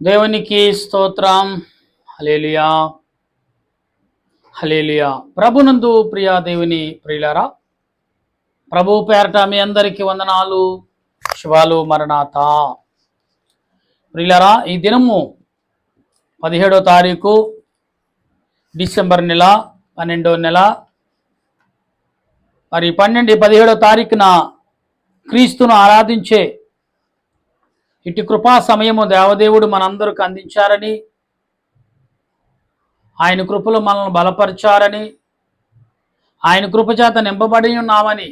దేవునికి స్తోత్రం. హల్లెలూయా, హల్లెలూయా. ప్రభునందు ప్రియ దేవుని ప్రియులారా, ప్రభు పేరట మీ అందరికీ వందనాలు, శుభాలు. మరణాత ప్రియులారా, ఈ దినము 17వ తారీఖు డిసెంబర్ నెల, 12వ నెల. మరి 17వ తారీఖున క్రీస్తును ఆరాధించే ఇటు కృపా సమయము దేవదేవుడు మనందరికి అందించారని, ఆయన కృపలో మనల్ని బలపరిచారని, ఆయన కృపచేత నింపబడి ఉన్నామని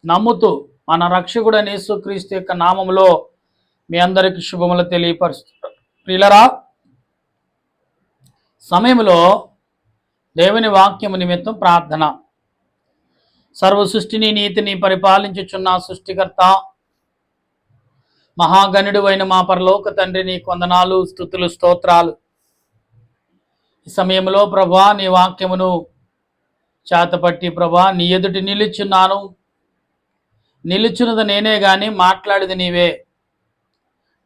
నమ్ముతూ మన రక్షకుడైన యేసుక్రీస్తు యొక్క నామములో మీ అందరికి శుభములు తెలియపరుస్తున్నారు. ప్రియులరా, సమయంలో దేవుని వాక్యము నిమిత్తం ప్రార్థన. సర్వ సృష్టిని నీతిని పరిపాలించుచున్న సృష్టికర్త, మహాగణుడు అయిన మా పరలోక తండ్రి, నీకు వందనాలు, స్తుతులు, స్తోత్రాలు. ఈ సమయంలో ప్రభా, నీ వాక్యమును చేతపట్టి ప్రభా నీ ఎదుటి నిలుచున్నాను. నిలుచున్నది నేనే గాని మాట్లాడేది నీవే.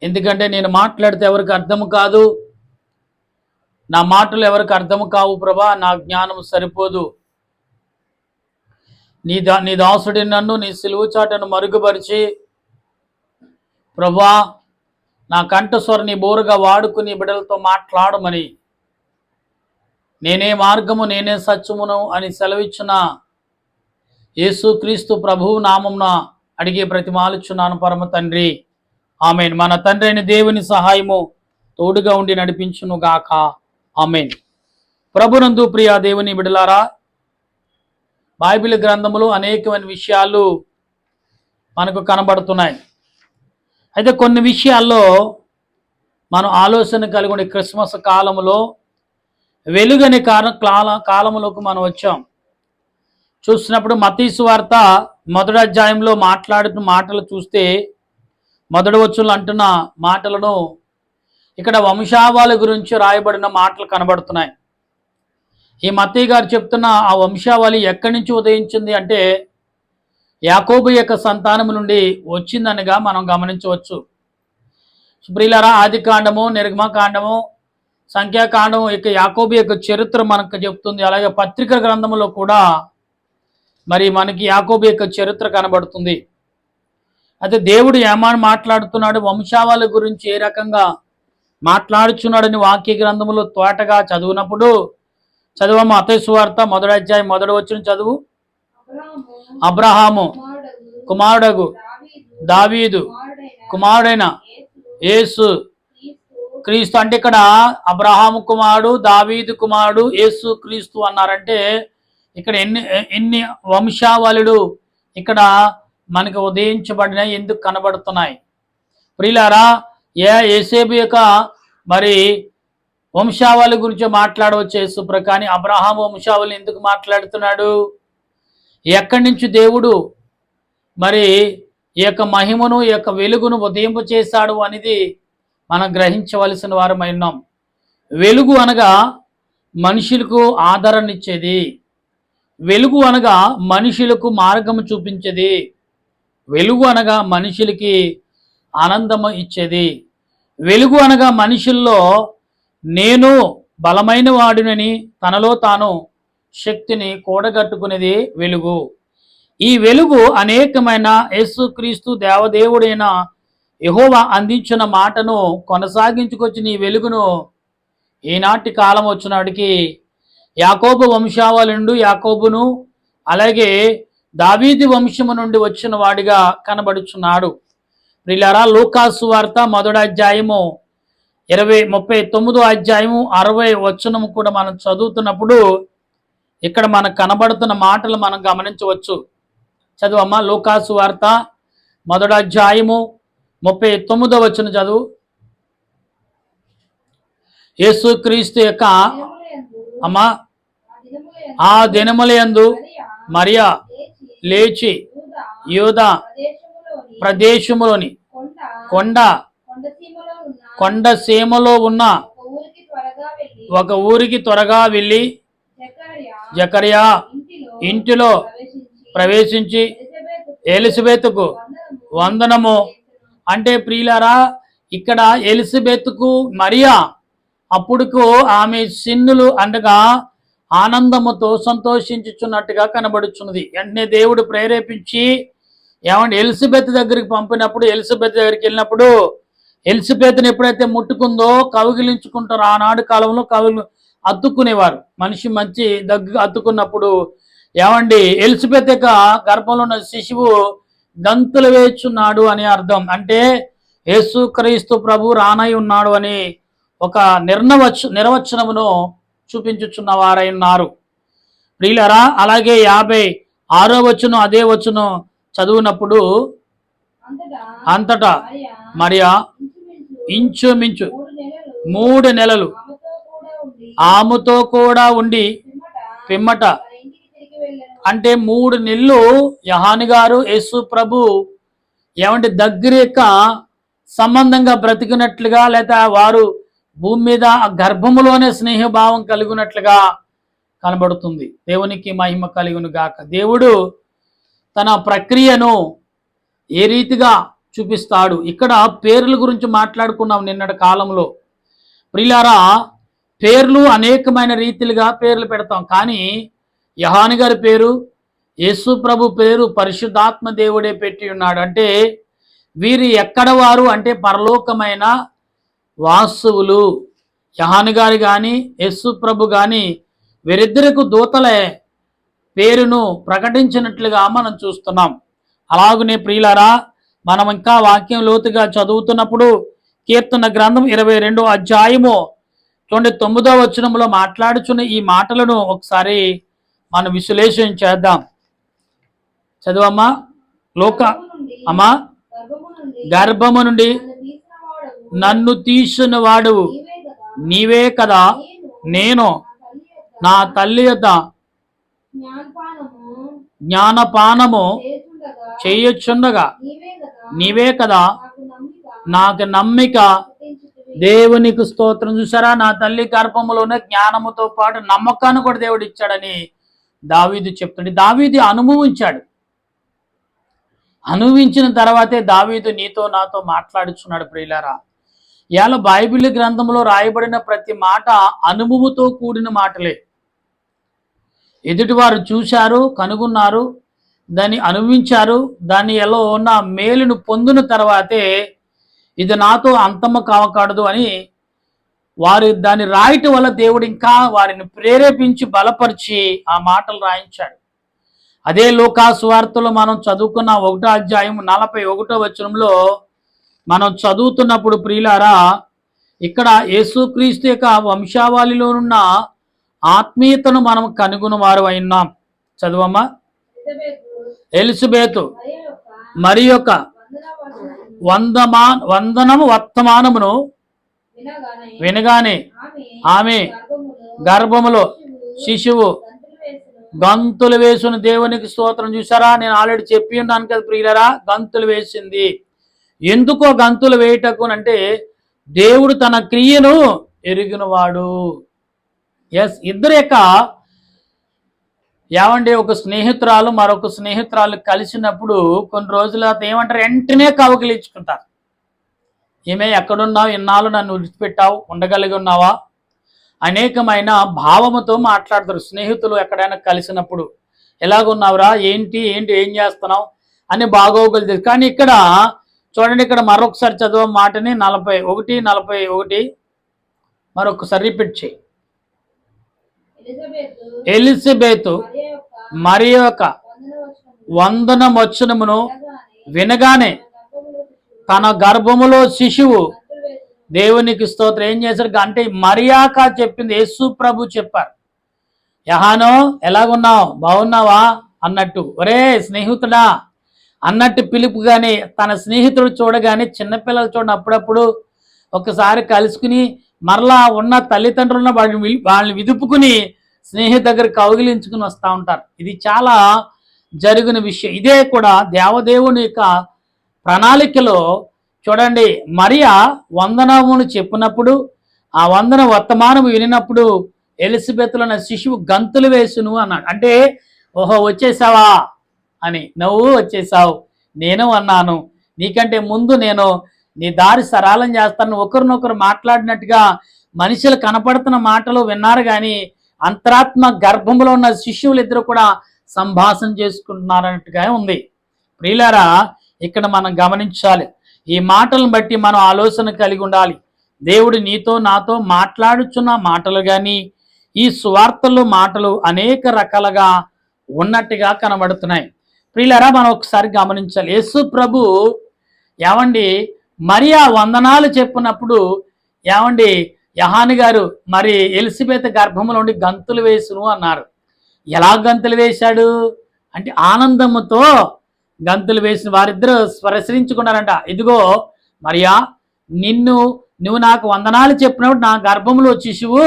ఎందుకంటే నేను మాట్లాడితే ఎవరికి అర్థము కాదు, నా మాటలు ఎవరికి అర్థము కావు ప్రభా. నా జ్ఞానం సరిపోదు. నీ దాసుడి నన్ను నీ సిలువు చాటను మరుగుపరిచి ప్రభా నా కంఠస్వరని బోరుగా వాడుకుని బిడ్డలతో మాట్లాడమని, నేనే మార్గము నేనే సత్యమును అని సెలవిచ్చిన యేసుక్రీస్తు ప్రభువు నామమున అడిగే ప్రతిమాలుచున్నాను పరమ తండ్రి, ఆమెన్. మన తండ్రి అయిన దేవుని సహాయము తోడుగా ఉండి నడిపించును గాక, ఆమెన్. ప్రభునందు ప్రియ దేవుని బిడ్డలారా, బైబిల్ గ్రంథములు అనేకమైన విషయాలు మనకు కనబడుతున్నాయి. అయితే కొన్ని విషయాల్లో మనం ఆలోచన కలిగి ఉండే క్రిస్మస్ కాలములో వెలుగని కాలములోకి మనం వచ్చాం. చూసినప్పుడు మత్తయి సువార్త 1వ అధ్యాయంలో మాట్లాడుతున్న మాటలు చూస్తే, మొదటి వచనంలో అంటున్న మాటలను ఇక్కడ వంశావళి గురించి రాయబడిన మాటలు కనబడుతున్నాయి. ఈ మత్తయి గారు చెప్తున్న ఆ వంశావళి ఎక్కడి నుంచి ఉదయించింది అంటే యాకోబు యొక్క సంతానము నుండి వచ్చిందనగా మనం గమనించవచ్చు. ప్రియులారా, ఆది కాండము, నిర్గమకాండము, సంఖ్యాకాండము యొక్క యాకోబు యొక్క చరిత్ర మనకు చెప్తుంది. అలాగే పత్రిక గ్రంథములో కూడా మరి మనకి యాకోబు యొక్క చరిత్ర కనబడుతుంది. అయితే దేవుడు ఏమని మాట్లాడుతున్నాడు, వంశావళి గురించి ఏ రకంగా మాట్లాడుచున్నాడని వాక్య గ్రంథములో తోటగా చదివినప్పుడు చదవము. మత్తయి సువార్త 1వ అధ్యాయం 1వ వచనం చదువు. అబ్రహాము కుమారుడగు దావీదు కుమారుడైన యేసు క్రీస్తు. అంటే ఇక్కడ అబ్రహాము కుమారుడు, దావీదు కుమారుడు, యేసు క్రీస్తు అన్నారంటే ఇక్కడ ఎన్ని వంశావళులు ఇక్కడ మనకు ఉదయించబడినాయి, ఎందుకు కనబడుతున్నాయి? ప్రియులారా, యేసేపు యొక్క మరి వంశావళి గురించి మాట్లాడవచ్చు యేసు, కానీ అబ్రహాము వంశావళి ఎందుకు మాట్లాడుతున్నాడు? ఎక్కడి నుంచి దేవుడు మరి ఈ యొక్క మహిమను, ఈ యొక్క వెలుగును ఉదయింప చేశాడు అనేది మనం గ్రహించవలసిన వారమై ఉన్నాం. వెలుగు అనగా మనుషులకు ఆదరణ ఇచ్చేది. వెలుగు అనగా మనుషులకు మార్గము చూపించేది. వెలుగు అనగా మనుషులకి ఆనందము ఇచ్చేది. వెలుగు అనగా మనుషుల్లో నేను బలమైన వాడినని తనలో తాను శక్తిని కూడగట్టుకునేది వెలుగు. ఈ వెలుగు అనేకమైన యేసుక్రీస్తు దేవదేవుడైన యెహోవా అందించిన మాటను కొనసాగించుకొచ్చిన ఈ వెలుగును ఈనాటి కాలం వచ్చినాడికి యాకోబు వంశావళి నుండి యాకోబును, అలాగే దావీదు వంశము నుండి వచ్చిన వాడిగా కనబడుచున్నాడు. ప్రియులారా, లూకాసు వార్త 1వ అధ్యాయము 39వ అధ్యాయము 60వ వచనము కూడా మనం చదువుతున్నప్పుడు ఇక్కడ మనకు కనబడుతున్న మాటలు మనం గమనించవచ్చు. చదువమ్మా, లూకాసు వార్త 1వ అధ్యాయము 39వ వచనం చదువు. యేసుక్రీస్తు యొక్క అమ్మా ఆ దినములందు మరియా లేచి యూదా ప్రదేశములోని కొండ సీమలో ఉన్న ఒక ఊరికి త్వరగా వెళ్ళి జకర్యా ఇంటిలో ప్రవేశించి ఎలిజబెతుకు వందనము. అంటే ప్రియులారా, ఇక్కడ ఎలిజబెత్కు మరియా అప్పుడుకు ఆమె సిన్నులు అనగా ఆనందముతో సంతోషించుచున్నట్టుగా కనబడుచున్నది. వెంటనే దేవుడు ప్రేరేపించి ఏమంటే ఎలిజబెత్ దగ్గరికి పంపినప్పుడు, ఎలిజబెత్ దగ్గరికి వెళ్ళినప్పుడు ఎలిజబెత్ని ఎప్పుడైతే ముట్టుకుందో కౌగిలించుకుంటారో, ఆనాడు కాలంలో అత్తుకునేవారు. మనిషి మంచి అత్తుకున్నప్పుడు ఏమండి ఎలిజబెత్ యొక్క గర్భంలో ఉన్న శిశువు గంతులు వేచున్నాడు అని అర్థం. అంటే యేసుక్రీస్తు ప్రభు రానై ఉన్నాడు అని ఒక నిర్వచనమును చూపించుచున్న వారై ఉన్నారు ప్రియులరా. అలాగే 56వ వచనం అదే వచనం చదువునప్పుడు, అంతటా మరియా ఇంచుమించు 3 నెలలు ఆమెతో కూడా ఉండి పిమ్మట, అంటే 3 నెలలు యోహాను గారు యేసు ప్రభు ఏమంటే దగ్గరేక సంబంధంగా బ్రతికినట్లుగా, లేదా వారు భూమి మీద గర్భములోనే స్నేహభావం కలిగినట్లుగా కనబడుతుంది. దేవునికి మహిమ కలుగును గాక. దేవుడు తన ప్రక్రియను ఏ రీతిగా చూపిస్తాడు. ఇక్కడ పేర్ల గురించి మాట్లాడుకున్నాం నిన్నటి కాలంలో. ప్రియులారా, పేర్లు అనేకమైన రీతిలుగా పేర్లు పెడతాం. కానీ యోహాను గారి పేరు, యేసు ప్రభు పేరు పరిశుద్ధాత్మ దేవుడే పెట్టి ఉన్నాడు. అంటే వీరు ఎక్కడ వారు అంటే పరలోకమైన వాసువులు. యోహాను గారు కానీ యేసు ప్రభు కానీ వీరిద్దరికి దూతలే పేరును ప్రకటించినట్లుగా మనం చూస్తున్నాం. అలాగనే ప్రియులారా, మనం ఇంకా వాక్యం లోతుగా చదువుతున్నప్పుడు కీర్తన గ్రంథం 22వ అధ్యాయము 9వ వచనంలో మాట్లాడుచున్న ఈ మాటలను ఒకసారి మనం విశ్లేషణ చేద్దాం. చదువమ్మా. అమ్మా, గర్భము నుండి నన్ను తీసిన వాడు నీవే కదా, నేను నా తల్లి యొద్ద జ్ఞానపానము చేయొచ్చుండగా నీవే కదా నాకు నమ్మిక. దేవునికి స్తోత్రం. చూసారా, నా తల్లి గర్భములోనే జ్ఞానముతో పాటు నమ్మకాన్ని కూడా దేవుడు ఇచ్చాడని దావీదు చెప్తుండే. దావీదు అనుభవించాడు. అనుభవించిన తర్వాతే దావీదు నీతో నాతో మాట్లాడుచున్నాడు. ప్రియులారా, ఇవాళ బైబిల్ గ్రంథంలో రాయబడిన ప్రతి మాట అనుభవంతో కూడిన మాటలే. ఎదుటివారు చూశారు, కనుగొన్నారు, దాన్ని అనుభవించారు, దాన్ని ఎలా ఉన్న మేలును పొందిన తర్వాతే ఇది నాతో అంతము కావకూడదు అని వారు దాన్ని రాయటం వల్ల దేవుడు ఇంకా వారిని ప్రేరేపించి బలపరిచి ఆ మాటలు రాయించాడు. అదే లూకా సువార్తలో మనం చదువుకున్న 1వ అధ్యాయం 41వ వచనంలో మనం చదువుతున్నప్పుడు ప్రియులారా, ఇక్కడ యేసుక్రీస్తు యొక్క వంశావళిలో ఉన్న ఆత్మీయతను మనం కనుగొని వారు అయినాం. చదువమ్మా. ఎలిజబెతు మరి యొక్క వందనము వర్తమానమును వినగానే ఆమె గర్భములో శిశువు గంతులు వేసిన. దేవునికి స్తోత్రం. చూసారా, నేను ఆల్రెడీ చెప్పి ఉన్నాను కదా ప్రియులరా, గంతులు వేసింది. ఎందుకో గంతులు వేయటకు అంటే దేవుడు తన క్రియను ఎరిగినవాడు. ఎస్, ఇద్దరు యొక్క ఏమంటే ఒక స్నేహితురాలు మరొక స్నేహితురాలు కలిసినప్పుడు కొన్ని రోజుల ఏమంటారు, వెంటనే కవగిలించుకుంటారు. ఏమే ఎక్కడున్నావు, ఇన్నాళ్ళు నన్ను విడిచిపెట్టావు, ఉండగలిగి ఉన్నావా, అనేకమైన భావముతో మాట్లాడతారు స్నేహితులు. ఎక్కడైనా కలిసినప్పుడు ఎలాగున్నావురా, ఏంటి ఏంటి ఏం చేస్తున్నావు అని బాగోగులు తెలుసు. కానీ ఇక్కడ చూడండి, ఇక్కడ మరొకసారి చదువు మాటని 41 మరొకసారి రిపీట్ చేయి. ఎలిజబెతు మరి యొక్క వందనవచనమును వినగానే తన గర్భములో శిశువు. దేవునికి స్తోత్రం. ఏం చేశారు అంటే మరియాక చెప్పింది, యేసు ప్రభు చెప్పారు. యహానో ఎలాగున్నావు, బాగున్నావా అన్నట్టు, ఒరే స్నేహితుడా అన్నట్టు పిలుపు. కానీ తన స్నేహితుడు చూడగానే, చిన్నపిల్లలు చూడండి అప్పుడప్పుడు ఒకసారి కలుసుకుని మరలా ఉన్న తల్లిదండ్రులను వాళ్ళని విదుపుకుని స్నేహితు దగ్గర కౌగిలించుకుని వస్తూ ఉంటారు. ఇది చాలా జరిగిన విషయం. ఇదే కూడా దేవదేవుని యొక్క ప్రణాళికలో చూడండి. మరియా వందనమును చెప్పినప్పుడు, ఆ వందన వర్తమానము వినినప్పుడు ఎలిజబెత్లో నా శిశువు గంతులు వేసును అన్నాడు. అంటే ఓహో వచ్చేసావా అని, నువ్వు వచ్చేసావు, నేను అన్నాను, నీకంటే ముందు నేను నీ దారి సరళం చేస్తాను. ఒకరినొకరు మాట్లాడినట్టుగా మనుషులు కనపడుతున్న మాటలు విన్నారు కానీ అంతరాత్మ గర్భంలో ఉన్న శిష్యులు ఇద్దరు కూడా సంభాషణ చేసుకుంటున్నారన్నట్టుగా ఉంది. ప్రియులారా, ఇక్కడ మనం గమనించాలి. ఈ మాటలను బట్టి మనం ఆలోచన కలిగి ఉండాలి. దేవుడు నీతో నాతో మాట్లాడుచున్న మాటలు కానీ ఈ సువార్తల్లో మాటలు అనేక రకాలుగా ఉన్నట్టుగా కనబడుతున్నాయి. ప్రియులారా, మనం ఒకసారి గమనించాలి. యేసు ప్రభు ఏమండి మరియా వందనాలు చెప్పినప్పుడు ఏమండి యోహాను గారు మరి ఎలిజబెత్ గర్భంలో ఉండి గంతులు వేసును అన్నారు. ఎలా గంతులు వేశాడు అంటే ఆనందముతో గంతులు వేసిన. వారిద్దరూ ప్రశ్నించుకున్నారంట, ఇదిగో మరియా, నువ్వు నాకు వందనాలు చెప్పినప్పుడు నా గర్భంలో శిశువు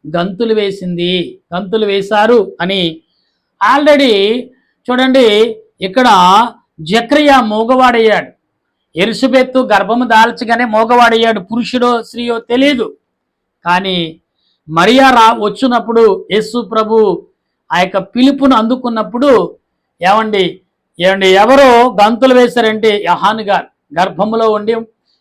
గంతులు వేసింది, గంతులు వేశారు అని. ఆల్రెడీ చూడండి, ఇక్కడ జకరియా మూగవాడయ్యాడు. ఎలిజబెత్ గర్భము దాల్చగానే మూగవాడయ్యాడు. పురుషుడో స్త్రీయో తెలియదు. కానీ మరియా వచ్చినప్పుడు యేసు ప్రభు ఆ యొక్క పిలుపును అందుకున్నప్పుడు ఏమండి ఎవరో గంతులు వేశారంటే యోహాను గారు గర్భములో ఉండి,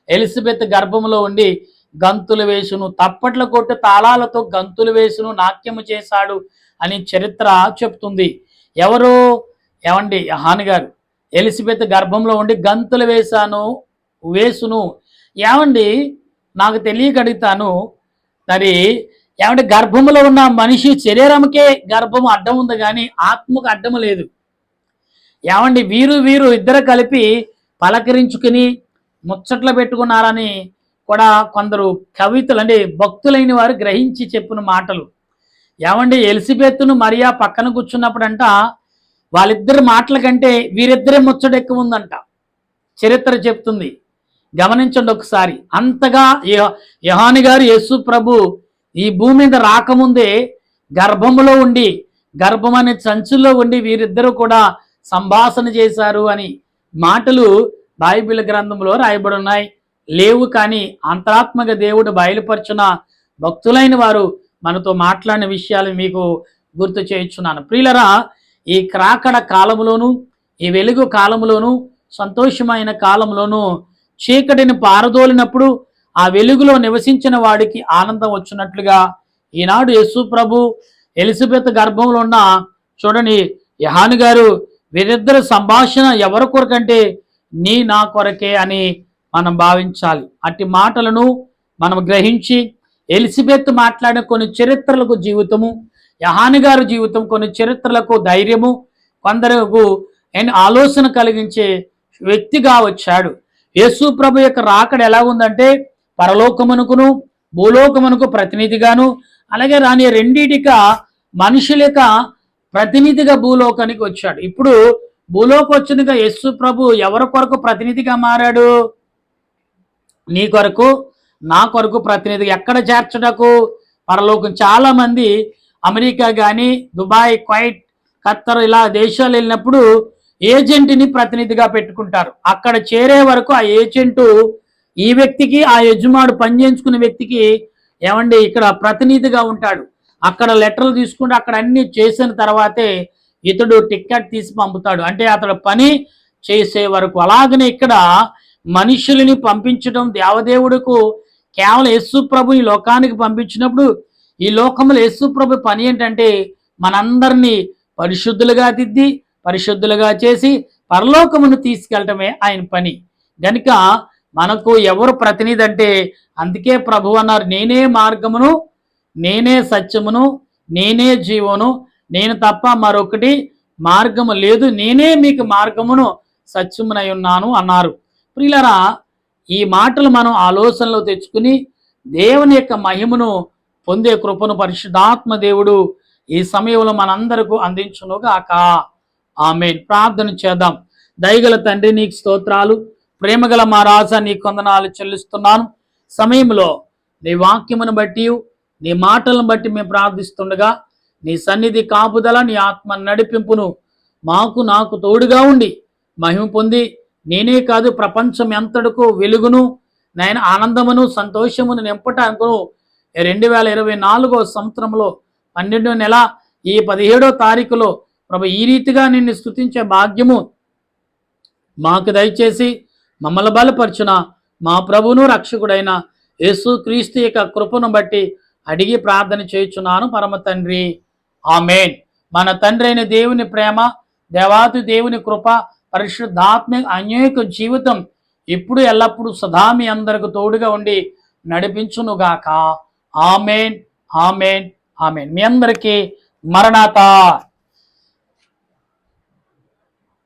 ఎలిజబెత్ గర్భములో ఉండి గంతులు వేసును, తప్పట్ల కొట్టు తాళాలతో గంతులు వేసును, నాట్యము చేశాడు అని చరిత్ర చెప్తుంది. ఎవరు ఏమండి యోహాను గారు ఎలిజబెత్ గర్భంలో ఉండి గంతులు వేసును. ఏమండి నాకు తెలియగడుగుతాను, మరి ఏమంటే గర్భంలో ఉన్న మనిషి శరీరంకే గర్భము అడ్డం ఉంది కానీ ఆత్మకు అడ్డము లేదు. ఏమండి వీరు ఇద్దరు కలిపి పలకరించుకుని ముచ్చట్లు పెట్టుకున్నారని కూడా కొందరు కవితలు అంటే భక్తులైన వారు గ్రహించి చెప్పిన మాటలు. ఏమండి ఎలిజబెత్ను మరియా పక్కన కూర్చున్నప్పుడంట వాళ్ళిద్దరి మాటల కంటే వీరిద్దరే ముచ్చట ఎక్కువ ఉందంట చరిత్ర చెప్తుంది. గమనించండి ఒకసారి. అంతగా యోహాను గారు యేసు ప్రభు ఈ భూమి మీద రాకముందే గర్భములో ఉండి, గర్భం అనే సంచుల్లో ఉండి వీరిద్దరూ కూడా సంభాషణ చేశారు అని మాటలు బైబిల్ గ్రంథంలో రాయబడి ఉన్నాయి. లేవు కానీ అంతరాత్మక దేవుడు బయలుపరచున భక్తులైన వారు మనతో మాట్లాడిన విషయాలు మీకు గుర్తు చేయించున్నాను. ప్రియులరా, ఈ క్రాకడ కాలంలోను, ఈ వెలుగు కాలంలోను, సంతోషమైన కాలంలోను చీకటిని పారదోలినప్పుడు ఆ వెలుగులో నివసించిన వాడికి ఆనందం వచ్చినట్లుగా ఈనాడు యేసు ప్రభు ఎలిజబెత్ గర్భంలో ఉన్న చూడండి యోహాను గారు వీరిద్దరు సంభాషణ ఎవరి కొరకంటే నా కొరకే అని మనం భావించాలి. అట్టి మాటలను మనం గ్రహించి ఎలిజబెత్ మాట్లాడిన కొన్ని చరిత్రలకు జీవితము, యోహాను గారి జీవితం కొన్ని చరిత్రలకు ధైర్యము, కొందరకు ఆలోచన కలిగించే వ్యక్తిగా వచ్చాడు. యేసు ప్రభు యొక్క రాకడ ఎలా ఉందంటే పరలోకమునకును భూలోకమునకు ప్రతినిధిగాను, అలాగే రాని రెండిటిక మనుషుల యొక్క ప్రతినిధిగా భూలోకానికి వచ్చాడు. ఇప్పుడు భూలోకి వచ్చినగా యేసు ప్రభు ఎవరి కొరకు ప్రతినిధిగా మారాడు? నీ కొరకు నా కొరకు ప్రతినిధిగా. ఎక్కడ చేర్చడకు? పరలోకం. చాలా మంది అమెరికా కానీ దుబాయ్, కువైట్, ఖత్తర్ ఇలా దేశాలు వెళ్ళినప్పుడు ఏజెంట్ని ప్రతినిధిగా పెట్టుకుంటారు. అక్కడ చేరే వరకు ఆ ఏజెంటు ఈ వ్యక్తికి, ఆ యజమాడు పనిచేయించుకునే వ్యక్తికి ఏమండి ఇక్కడ ప్రతినిధిగా ఉంటాడు. అక్కడ లెటర్లు తీసుకుంటే అక్కడ అన్ని చేసిన తర్వాతే ఇతడు టికెట్ తీసి పంపుతాడు, అంటే అతడు పని చేసే వరకు. అలాగనే ఇక్కడ మనుషులని పంపించడం దేవదేవుడుకు కేవలం యేసు ప్రభు ఈ లోకానికి పంపించినప్పుడు ఈ లోకంలో యేసు ప్రభు పని ఏంటంటే మనందరినీ పరిశుద్ధులుగా దిద్ది పరిశుద్ధులుగా చేసి పరలోకమును తీసుకెళ్ళటమే ఆయన పని. గనుక మనకు ఎవరు ప్రతినిధి అంటే అందుకే ప్రభు అన్నారు, నేనే మార్గమును, నేనే సత్యమును, నేనే జీవమును, నేను తప్ప మరొకటి మార్గము లేదు, నేనే మీకు మార్గమును సత్యమునై ఉన్నాను అన్నారు. ప్రియులారా, ఈ మాటలు మనం ఆలోచనలో తెచ్చుకుని దేవుని యొక్క మహిమను పొందే కృపను పరిశుద్ధాత్మ దేవుడు ఈ సమయంలో మనందరకు అందించునుగాక. ఆమేన్. ప్రార్థన చేద్దాం. దయగల తండ్రి, నీకు స్తోత్రాలు. ప్రేమగల మా రాజా, నీ కొందనాలు చెల్లిస్తున్నాను. సమయంలో నీ వాక్యమును బట్టి, నీ మాటలను బట్టి మేము ప్రార్థిస్తుండగా నీ సన్నిధి కాపుదల, నీ ఆత్మ నడిపింపును నాకు తోడుగా ఉండి మహిమ పొంది నేనే కాదు ప్రపంచం ఎంతటికో వెలుగును, నేను ఆనందమును, సంతోషమును నింపటానికి 2024 సంవత్సరంలో 12వ నెల ఈ 17వ తారీఖులో ప్రభు ఈ రీతిగా నిన్ను స్తుతించే భాగ్యము మాకు దయచేసి మమ్మల్ని బలపరచున మా ప్రభువును రక్షకుడైన యేసుక్రీస్తు యొక్క కృపను బట్టి అడిగి ప్రార్థన చేయుచున్నాను పరమ తండ్రి, ఆమేన్. మన తండ్రి అయిన దేవుని ప్రేమ, దేవాతి దేవుని కృప, పరిశుద్ధాత్మ అన్యోన్య జీవితం ఇప్పుడు ఎల్లప్పుడూ సదా మీ అందరికి తోడుగా ఉండి నడిపించునుగాక. ఆమేన్, ఆమేన్, ఆమేన్. మీ అందరికీ మరణాతా.